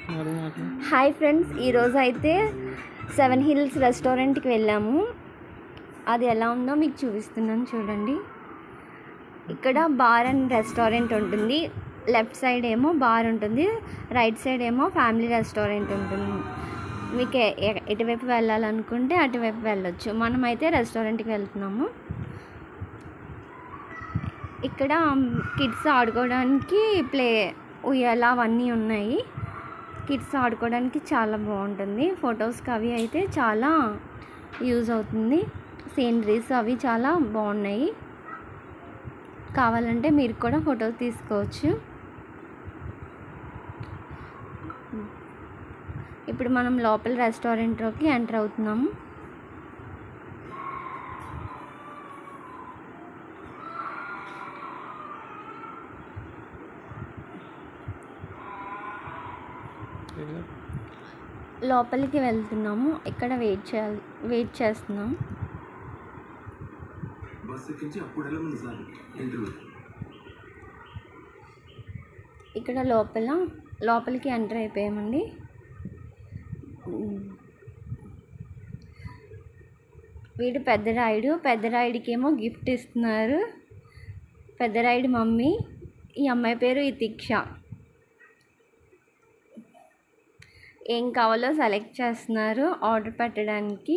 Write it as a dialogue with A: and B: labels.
A: Hi friends, ఈరోజు అయితే 7 hills రెస్టారెంట్కి వెళ్ళాము. అది ఎలా ఉందో మీకు చూపిస్తున్నాను చూడండి. ఇక్కడ బార్ అండ్ రెస్టారెంట్ ఉంటుంది. లెఫ్ట్ సైడ్ ఏమో బార్ ఉంటుంది, రైట్ సైడ్ ఏమో ఫ్యామిలీ రెస్టారెంట్ ఉంటుంది. మీకు ఎటువైపు వెళ్ళాలనుకుంటే అటువైపు వెళ్ళొచ్చు. మనమైతే రెస్టారెంట్కి వెళ్తున్నాము. ఇక్కడ కిడ్స్ ఆడుకోవడానికి ఉయ్యాల అవన్నీ ఉన్నాయి. కిడ్స్ ఆడుకోవడానికి చాలా బాగుంటుంది. ఫొటోస్కి అవి అయితే చాలా యూజ్ అవుతుంది. సీనరీస్ అవి చాలా బాగున్నాయి. కావాలంటే మీరు కూడా ఫొటోస్ తీసుకోవచ్చు. ఇప్పుడు మనం లోపల రెస్టారెంట్లోకి ఎంటర్ అవుతున్నాము. లోపలికి వెళ్తున్నాము. ఇక్కడ వెయిట్ చేస్తున్నాం. ఇక్కడ లోపలికి ఎంటర్ అయిపోయామండి. వీడు పెద్ద రాయుడికి ఏమో గిఫ్ట్ ఇస్తున్నారు. పెద్ద రాయుడి మమ్మీ. ఈ అమ్మాయి పేరు ఇతిక్ష. ఏం కావాలో సెలెక్ట్ చేస్తున్నారు ఆర్డర్ పెట్టడానికి.